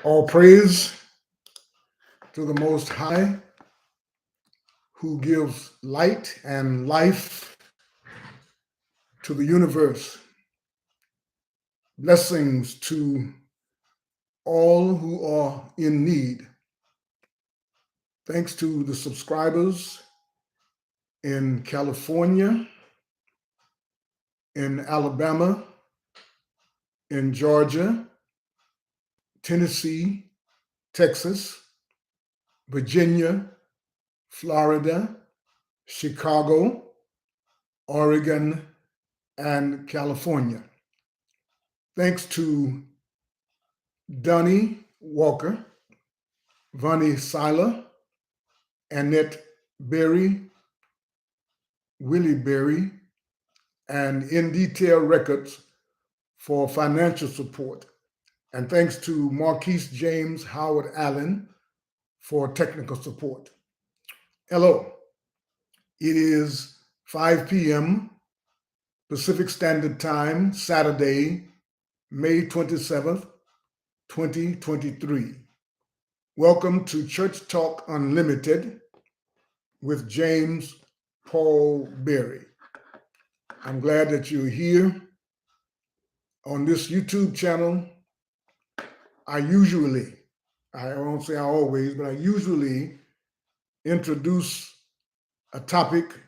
All praise to the Most High, who gives light and life to the universe. Blessings to all who are in need. Thanks to the subscribers in California, in Alabama, in Georgia, Tennessee, Texas, Virginia, Florida, Chicago, Oregon, and California. Thanks to Donnie Walker, Vonnie Seiler, Annette Berry, Willie Berry, and In Detail Records for financial support. And thanks to Marquise James Howard Allen for technical support. Hello, it is 5 p.m. Pacific Standard Time, Saturday, May 27th, 2023. Welcome to Church Talk Unlimited with James Paul Berry. I'm glad that you're here on this YouTube channel. I won't say I always, but I usually introduce a topic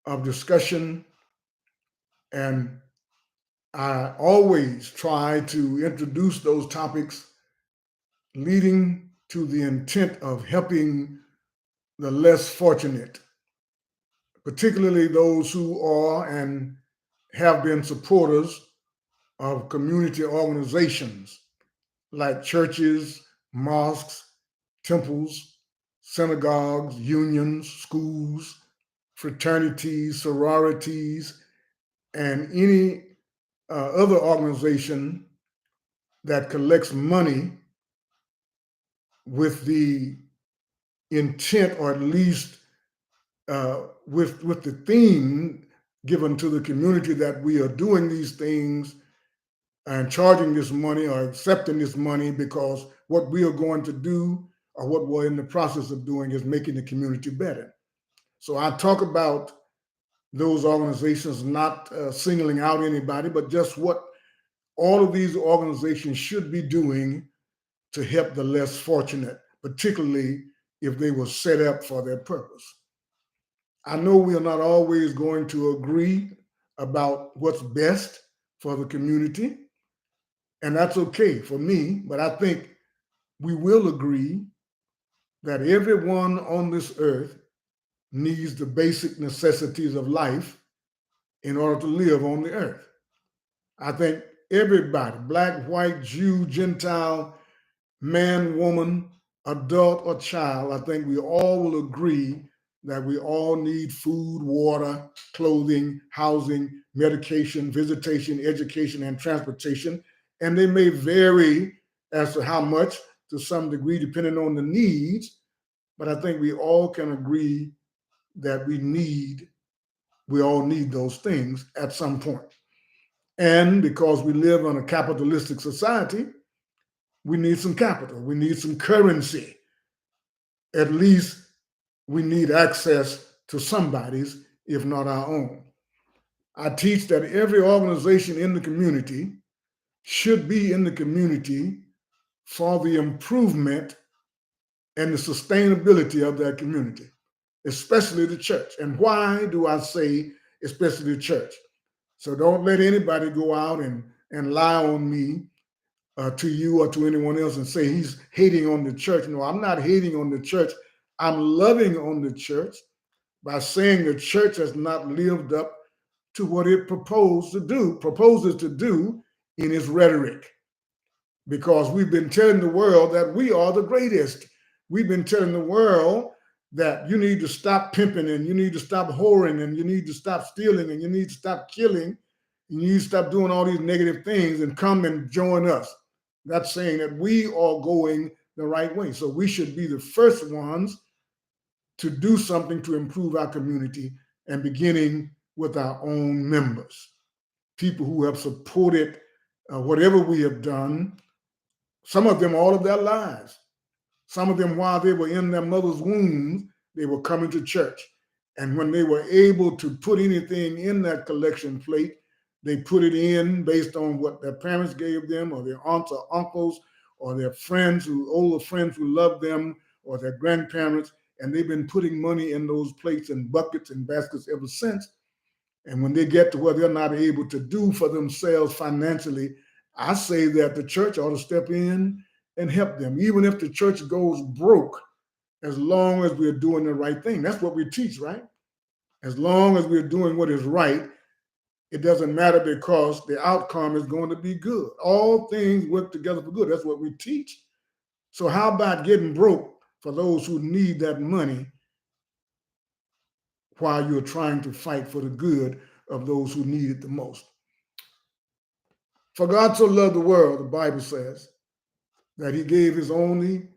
of discussion, and I always try to introduce those topics leading to the intent of helping the less fortunate, particularly those who are and have been supporters of community organizations like churches, mosques, temples, synagogues, unions, schools, fraternities, sororities, and any other organization that collects money with the intent, or at least with the theme given to the community that we are doing these things and charging this money or accepting this money because what we are going to do or what we're in the process of doing is making the community better. So I talk about those organizations, not singling out anybody, but just what all of these organizations should be doing to help the less fortunate, particularly if they were set up for their purpose. I know we are not always going to agree about what's best for the community, and that's okay for me, but I think we will agree that everyone on this earth needs the basic necessities of life in order to live on the earth. I think everybody, black, white, Jew, Gentile, man, woman, adult, or child, I think we all will agree that we all need food, water, clothing, housing, medication, visitation, education, and transportation. And they may vary as to how much to some degree, depending on the needs. But I think we all can agree that we all need those things at some point. And because we live in a capitalistic society, we need some capital, we need some currency. At least we need access to somebody's, if not our own. I teach that every organization in the community should be in the community for the improvement and the sustainability of that community, especially the church. And why do I say especially the church? So don't let anybody go out and lie on me, to you or to anyone else, and say he's hating on the church. No, I'm not hating on the church. I'm loving on the church by saying the church has not lived up to what it proposes to do in its rhetoric. Because we've been telling the world that we are the greatest. We've been telling the world that you need to stop pimping, and you need to stop whoring, and you need to stop stealing, and you need to stop killing, and you need to stop doing all these negative things and come and join us. That's saying that we are going the right way. So we should be the first ones to do something to improve our community, and beginning with our own members, people who have supported whatever we have done Some of them all of their lives. Some of them while they were in their mother's womb, they were coming to church. And when they were able to put anything in that collection plate, they put it in based on what their parents gave them, or their aunts or uncles, or their friends, older friends who loved them, or their grandparents. And they've been putting money in those plates and buckets and baskets ever since. And when they get to where they're not able to do for themselves financially, I say that the church ought to step in and help them, even if the church goes broke, as long as we're doing the right thing. That's what we teach, right? As long as we're doing what is right, it doesn't matter because the outcome is going to be good. All things work together for good. That's what we teach. So how about getting broke for those who need that money while you're trying to fight for the good of those who need it the most? For God so loved the world, the Bible says, that he gave his only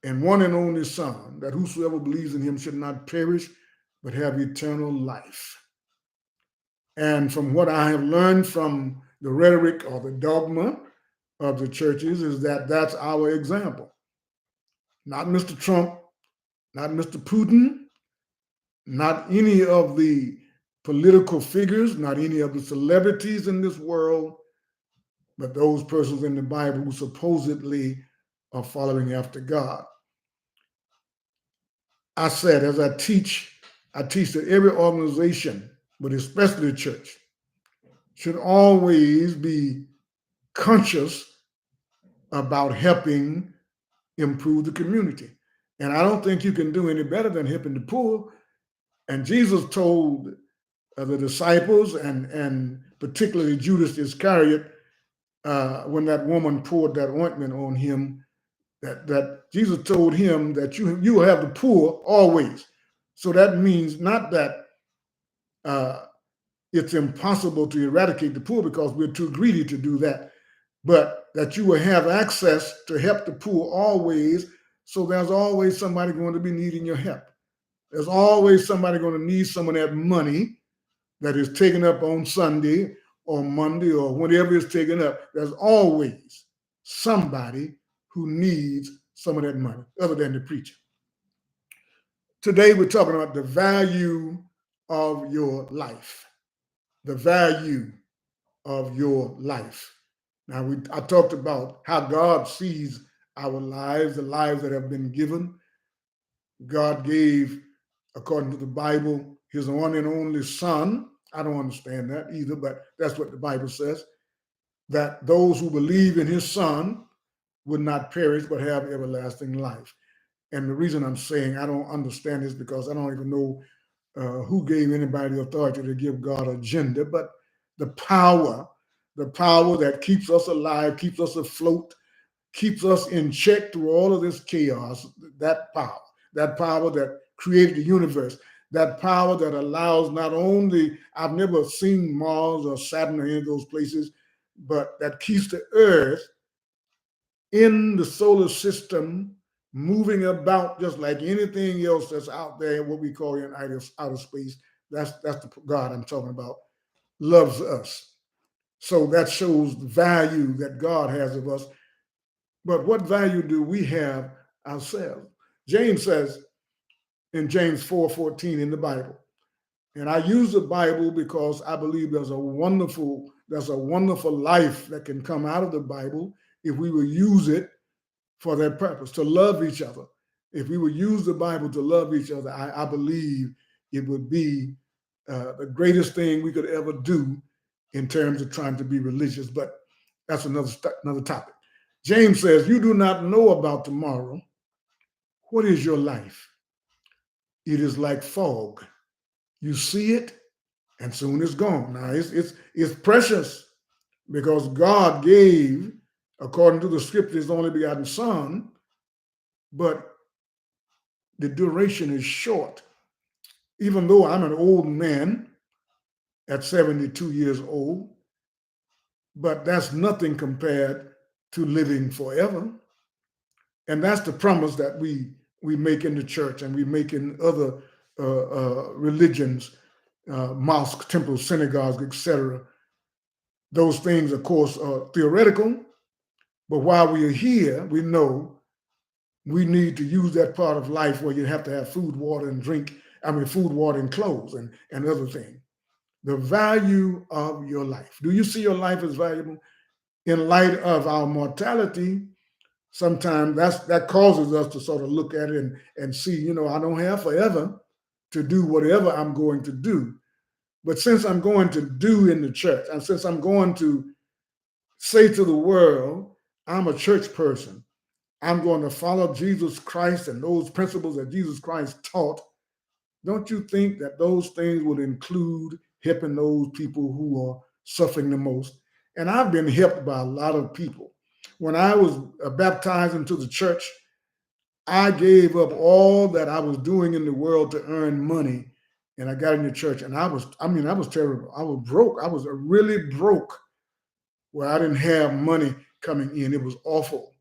and one and only Son, that whosoever believes in him should not perish, but have eternal life. And from what I have learned from the rhetoric or the dogma of the churches is that that's our example. Not Mr. Trump, not Mr. Putin, not any of the political figures, not any of the celebrities in this world, but those persons in the Bible who supposedly are following after God. I said, as I teach that every organization, but especially the church, should always be conscious about helping improve the community. And I don't think you can do any better than helping the poor. And Jesus told the disciples, and particularly Judas Iscariot, when that woman poured that ointment on him, that Jesus told him that you will have the poor always. So that means not that it's impossible to eradicate the poor because we're too greedy to do that, but that you will have access to help the poor always. So there's always somebody going to be needing your help. There's always somebody going to need some of that money that is taken up on Sunday or Monday or whenever it's taken up. There's always somebody who needs some of that money other than the preacher. Today, we're talking about the value of your life. The value of your life. Now, I talked about how God sees our lives, the lives that have been given. God gave, according to the Bible, his one and only Son. I don't understand that either, but that's what the Bible says, that those who believe in his Son would not perish but have everlasting life. And the reason I'm saying I don't understand is because I don't even know who gave anybody the authority to give God a gender, but the power that keeps us alive, keeps us afloat, keeps us in check through all of this chaos, that power that created the universe, that power that allows not only, I've never seen Mars or Saturn or any of those places, but that keeps the Earth in the solar system moving about just like anything else that's out there, what we call in outer space. That's the God I'm talking about, loves us. So that shows the value that God has of us. But what value do we have ourselves? James says in James 4:14 in the Bible, and I use the Bible because I believe there's a wonderful life that can come out of the Bible if we will use it for that purpose, to love each other. If we would use the Bible to love each other, I believe it would be the greatest thing we could ever do in terms of trying to be religious. But that's another topic. James says, you do not know about tomorrow. What is your life? It is like fog. You see it, and soon it's gone. Now, it's precious because God gave, according to the scripture, his only begotten Son, but the duration is short. Even though I'm an old man at 72 years old, but that's nothing compared to living forever. And that's the promise that we make in the church and we make in other religions, mosques, temples, synagogues, etc. Those things, of course, are theoretical, But while we are here, we know we need to use that part of life where you have to have food, water, and drink. I mean, food, water, and clothes and other things. The value of your life. Do you see your life as valuable? In light of our mortality, sometimes that causes us to sort of look at it and see, I don't have forever to do whatever I'm going to do. But since I'm going to do in the church, and since I'm going to say to the world, I'm a church person, I'm going to follow Jesus Christ and those principles that Jesus Christ taught, don't you think that those things would include helping those people who are suffering the most? And I've been helped by a lot of people. When I was baptized into the church, I gave up all that I was doing in the world to earn money. And I got in the church and I was terrible. I was broke. I was really broke where I didn't have money coming in. It was awful.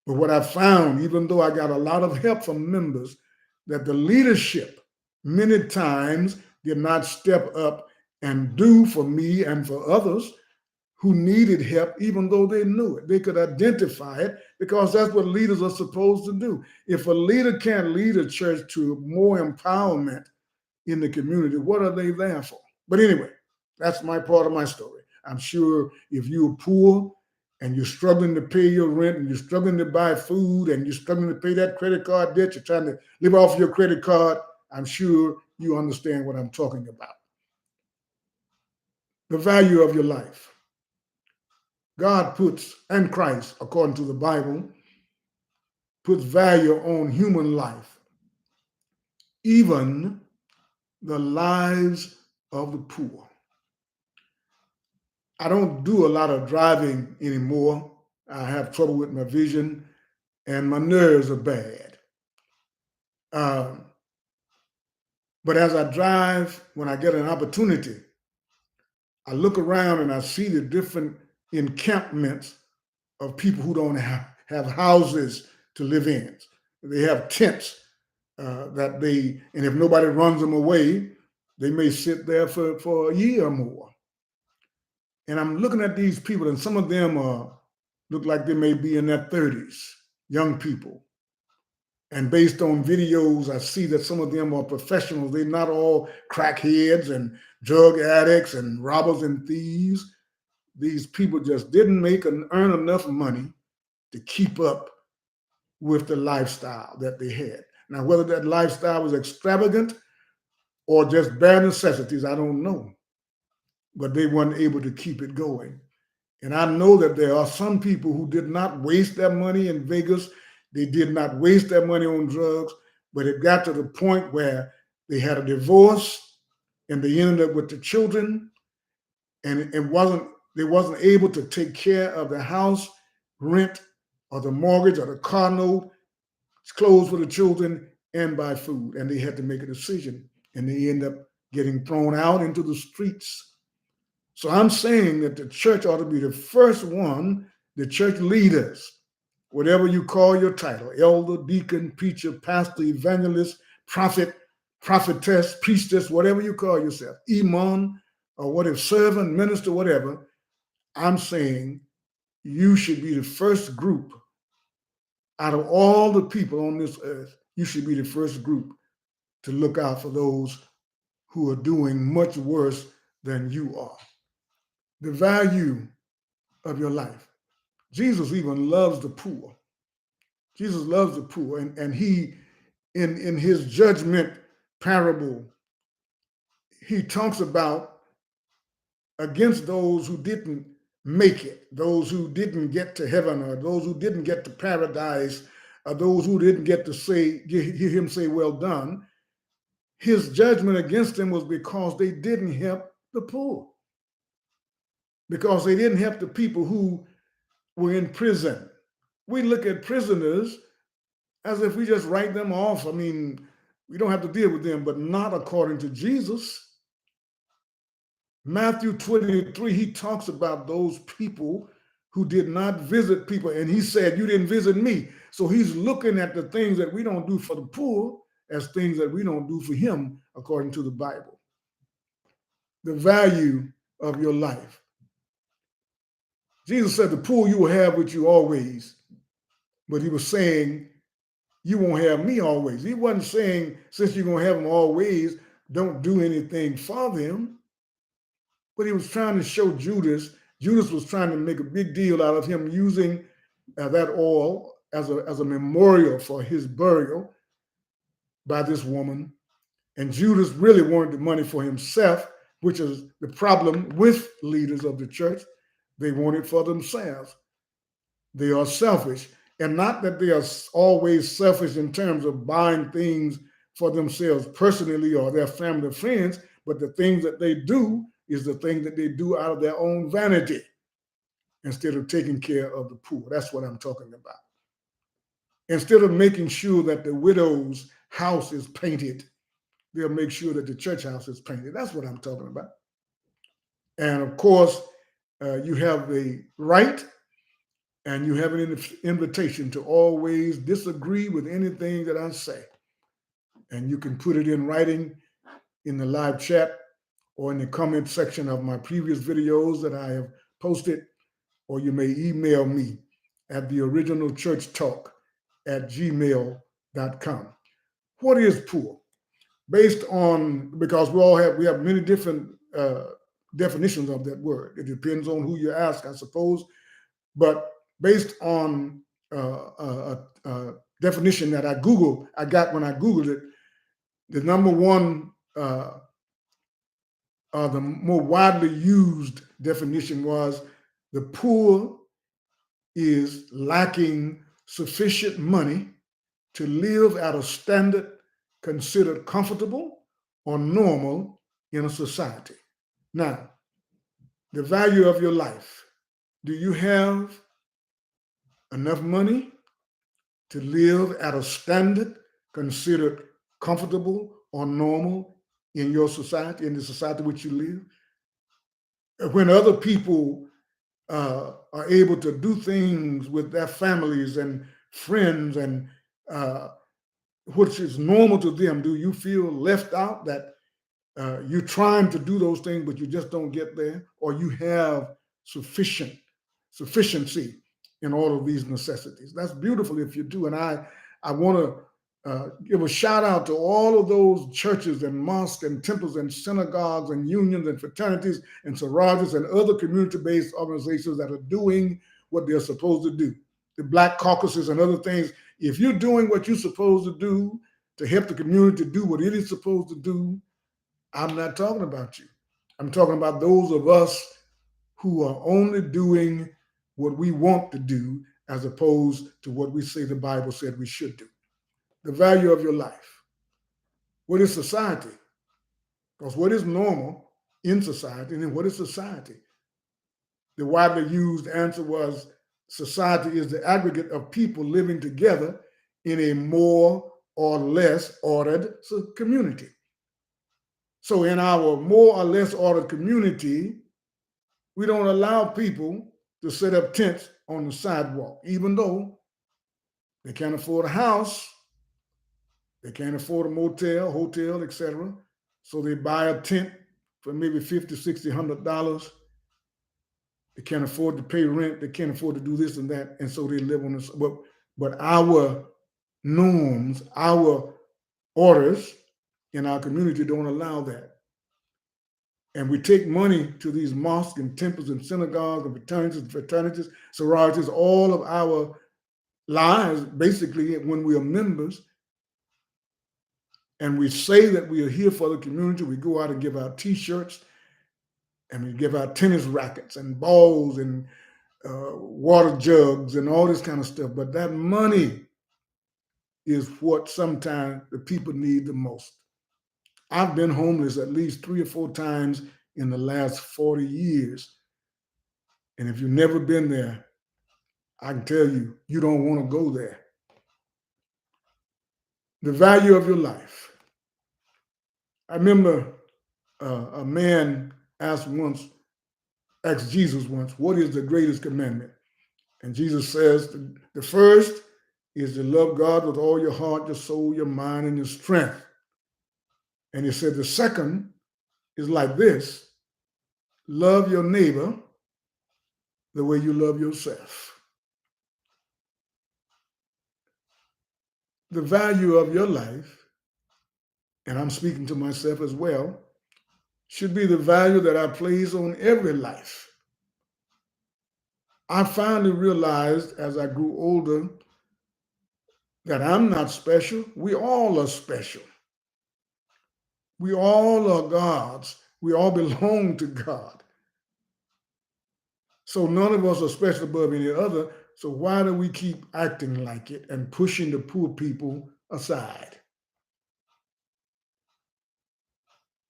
But what I found, even though I got a lot of help from members, that the leadership many times did not step up and do for me and for others who needed help, even though they knew it. They could identify it because that's what leaders are supposed to do. If a leader can't lead a church to more empowerment in the community, what are they there for? But anyway, that's my part of my story. I'm sure if you're poor and you're struggling to pay your rent and you're struggling to buy food and you're struggling to pay that credit card debt, you're trying to live off your credit card, I'm sure you understand what I'm talking about. The value of your life. God puts, and Christ, according to the Bible, puts value on human life, even the lives of the poor. I don't do a lot of driving anymore. I have trouble with my vision and my nerves are bad. But as I drive, when I get an opportunity, I look around and I see the different encampments of people who don't have houses to live in. They have tents and if nobody runs them away, they may sit there for a year or more. And I'm looking at these people, and some of them look like they may be in their 30s, young people. And based on videos, I see that some of them are professionals. They're not all crackheads and drug addicts and robbers and thieves. These people just didn't earn enough money to keep up with the lifestyle that they had. Now, whether that lifestyle was extravagant or just bare necessities, I don't know. But they weren't able to keep it going. And I know that there are some people who did not waste their money in Vegas. They did not waste their money on drugs, but it got to the point where they had a divorce and they ended up with the children, and they wasn't able to take care of the house rent or the mortgage or the car note, clothes for the children, and buy food. And they had to make a decision, and they end up getting thrown out into the streets. So I'm saying that the church ought to be the first one, the church leaders, whatever you call your title, elder, deacon, preacher, pastor, evangelist, prophet, prophetess, priestess, whatever you call yourself, imam, or whatever, servant, minister, whatever. I'm saying you should be the first group out of all the people on this earth. You should be the first group to look out for those who are doing much worse than you are. The value of your life. Jesus even loves the poor. Jesus loves the poor, and he, in his judgment parable, he talks about against those who didn't make it, those who didn't get to heaven, or those who didn't get to paradise, or those who didn't get to hear him say, well done. His judgment against them was because they didn't help the poor, because they didn't help the people who were in prison. We look at prisoners as if we just write them off. I mean, we don't have to deal with them, but not according to Jesus. Matthew 23, he talks about those people who did not visit people, and he said, you didn't visit me. So he's looking at the things that we don't do for the poor as things that we don't do for him, according to the Bible. The value of your life. Jesus said, the poor you will have with you always. But he was saying, you won't have me always. He wasn't saying, since you're going to have them always, don't do anything for them. But he was trying to show Judas. Judas was trying to make a big deal out of him using that oil as a memorial for his burial by this woman. And Judas really wanted the money for himself, which is the problem with leaders of the church. They want it for themselves. They are selfish. And not that they are always selfish in terms of buying things for themselves personally or their family or friends, but the things that they do is the thing that they do out of their own vanity instead of taking care of the poor. That's what I'm talking about. Instead of making sure that the widow's house is painted, they'll make sure that the church house is painted. That's what I'm talking about. And of course, you have the right and you have an invitation to always disagree with anything that I say. And you can put it in writing in the live chat or in the comment section of my previous videos that I have posted, or you may email me at theoriginalchurchtalk@gmail.com. What is poor? Based on, because we have many different definitions of that word. It depends on who you ask, I suppose. But based on a definition that I got when I Googled it, the number one, the more widely used definition was the poor is lacking sufficient money to live at a standard considered comfortable or normal in a society. Now, the value of your life. Do you have enough money to live at a standard considered comfortable or normal in your society, in the society in which you live? When other people are able to do things with their families and friends and which is normal to them, do you feel left out, that you're trying to do those things but you just don't get there, or you have sufficiency in all of these necessities? That's beautiful if you do. And I want to give a shout out to all of those churches and mosques and temples and synagogues and unions and fraternities and sororities and other community-based organizations that are doing what they're supposed to do. The Black Caucuses and other things. If you're doing what you're supposed to do to help the community do what it is supposed to do, I'm not talking about you. I'm talking about those of us who are only doing what we want to do as opposed to what we say the Bible said we should do. The value of your life. What is society? Because what is normal in society, and then what is society? The widely used answer was society is the aggregate of people living together in a more or less ordered community. So in our more or less ordered community, we don't allow people to set up tents on the sidewalk, even though they can't afford a house, they can't afford a motel, hotel, etc. So they buy a tent for maybe $50, $60, $100. They can't afford to pay rent. They can't afford to do this and that. And so they live on this. But our norms, our orders in our community don't allow that. And we take money to these mosques and temples and synagogues and fraternities, sororities, all of our lives, basically, when we are members. And we say that we are here for the community. We go out and give out T-shirts, and we give out tennis rackets and balls and water jugs and all this kind of stuff. But that money is what sometimes the people need the most. I've been homeless at least 3 or 4 times in the last 40 years. And if you've never been there, I can tell you, you don't want to go there. The value of your life. I remember a man asked Jesus once, what is the greatest commandment? And Jesus says, the first is to love God with all your heart, your soul, your mind, and your strength. And he said, the second is like this: love your neighbor the way you love yourself. The value of your life, and I'm speaking to myself as well, should be the value that I place on every life. I finally realized as I grew older that I'm not special. We all are special. We all are God's. We all belong to God. So none of us are special above any other. So why do we keep acting like it and pushing the poor people aside?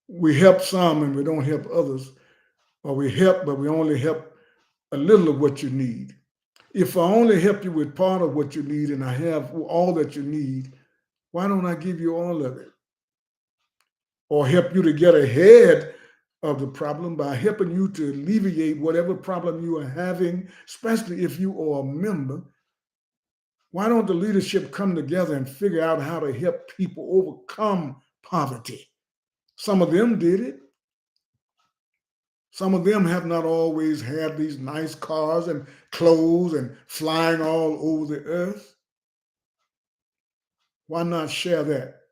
We help some and we don't help others, or we help, but we only help a little of what you need. If I only help you with part of what you need and I have all that you need, why don't I give you all of it? Or help you to get ahead of the problem by helping you to alleviate whatever problem you are having, especially if you are a member. Why don't the leadership come together and figure out how to help people overcome poverty? Some of them did it. Some of them have not always had these nice cars and clothes and flying all over the earth. Why not share that,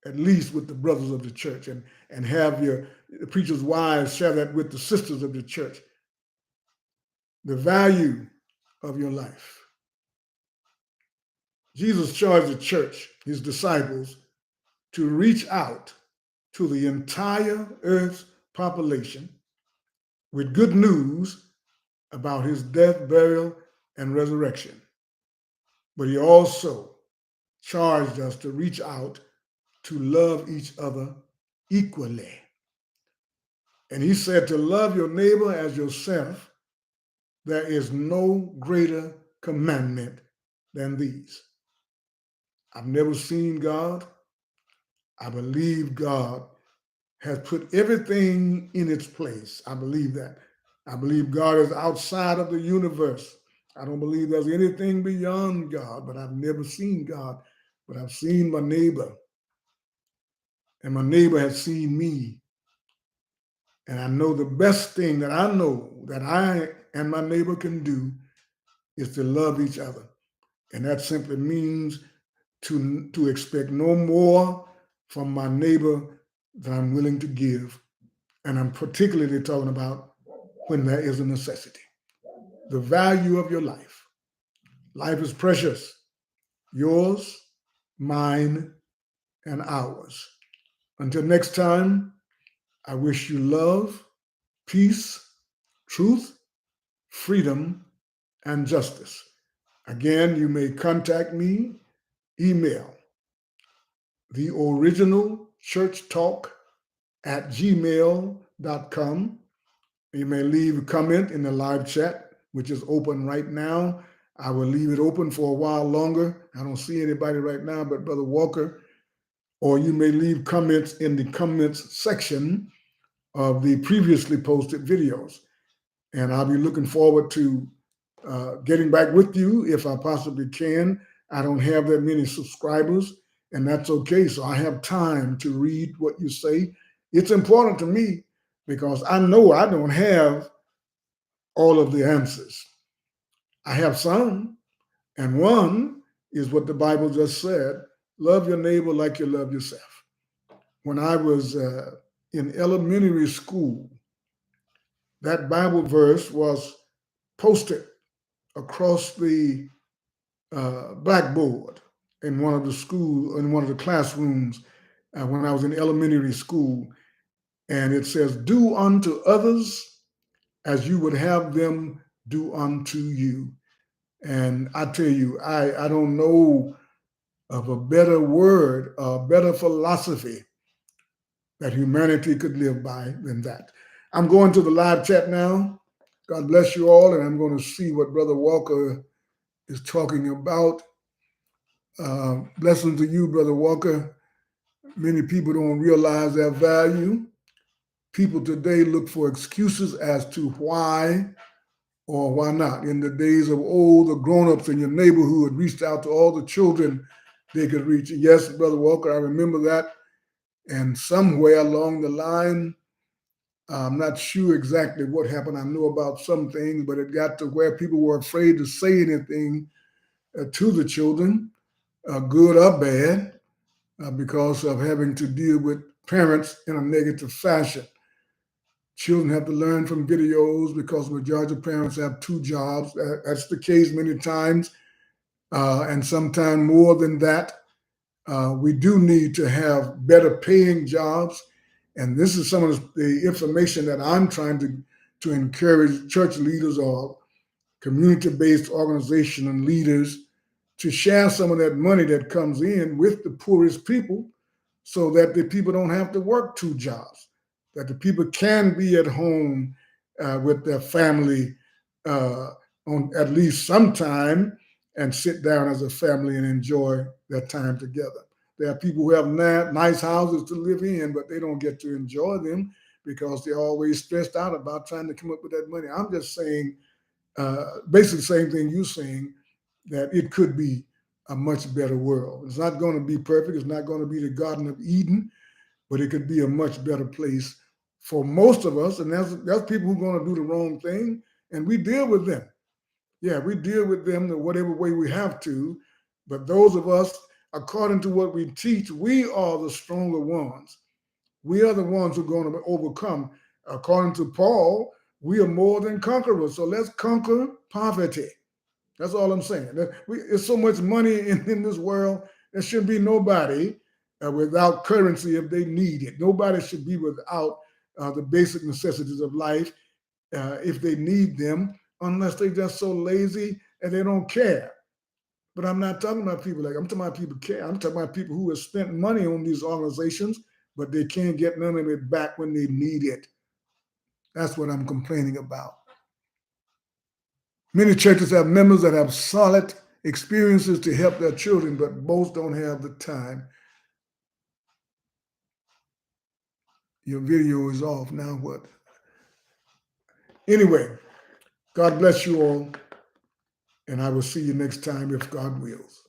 at least with the brothers of the church, and have your preachers' wives share that with the sisters of the church? The value of your life. Jesus charged the church, his disciples, to reach out to the entire earth's population with good news about his death, burial, and resurrection. But he also charged us to reach out to love each other equally. And he said to love your neighbor as yourself. There is no greater commandment than these. I've never seen God. I believe God has put everything in its place. I believe that. I believe God is outside of the universe. I don't believe there's anything beyond God, but I've never seen God. But I've seen my neighbor, and my neighbor has seen me. And I know the best thing that I know that I and my neighbor can do is to love each other. And that simply means to expect no more from my neighbor than I'm willing to give. And I'm particularly talking about when there is a necessity. The value of your life. Life is precious. Yours, mine, and ours. Until next time, I wish you love, peace, truth, freedom, and justice. Again, you may contact me, email theoriginalchurchtalk@gmail.com. You may leave a comment in the live chat, which is open right now. I will leave it open for a while longer. I don't see anybody right now but Brother Walker. Or you may leave comments in the comments section of the previously posted videos. And I'll be looking forward to getting back with you if I possibly can. I don't have that many subscribers, and that's okay. So I have time to read what you say. It's important to me because I know I don't have all of the answers. I have some, and one is what the Bible just said: love your neighbor like you love yourself. When I was in elementary school, that Bible verse was posted across the blackboard in one of the classrooms when I was in elementary school. And it says, do unto others as you would have them do unto you. And I tell you, I don't know of a better word, a better philosophy that humanity could live by than that. I'm going to the live chat now. God bless you all, and I'm going to see what Brother Walker is talking about. Blessings to you, Brother Walker. Many people don't realize their value. People today look for excuses as to why or why not. In the days of old, the grown-ups in your neighborhood reached out to all the children they could reach. Yes, Brother Walker, I remember that. And somewhere along the line, I'm not sure exactly what happened. I know about some things, but it got to where people were afraid to say anything to the children, good or bad, because of having to deal with parents in a negative fashion. Children have to learn from videos because the majority of parents have two jobs. That's the case many times, and sometimes more than that. We do need to have better paying jobs. And this is some of the information that I'm trying to encourage church leaders or community-based organization and leaders to share some of that money that comes in with the poorest people so that the people don't have to work two jobs, that the people can be at home with their family on at least some time and sit down as a family and enjoy their time together. There are people who have nice houses to live in, but they don't get to enjoy them because they're always stressed out about trying to come up with that money. I'm just saying, basically the same thing you're saying, that it could be a much better world. It's not going to be perfect. It's not going to be the Garden of Eden, but it could be a much better place for most of us. And there's people who are going to do the wrong thing, and we deal with them. Yeah, we deal with them in whatever way we have to. But those of us, according to what we teach, we are the stronger ones. We are the ones who are going to overcome. According to Paul, we are more than conquerors. So let's conquer poverty. That's all I'm saying. There's so much money in this world. There shouldn't be nobody without currency if they need it. Nobody should be without the basic necessities of life if they need them, unless they're just so lazy and they don't care. But I'm not talking about people like, I'm talking about people care. I'm talking about people who have spent money on these organizations, but they can't get none of it back when they need it. That's what I'm complaining about. Many churches have members that have solid experiences to help their children, but most don't have the time. Your video is off. Now what? Anyway, God bless you all, and I will see you next time if God wills.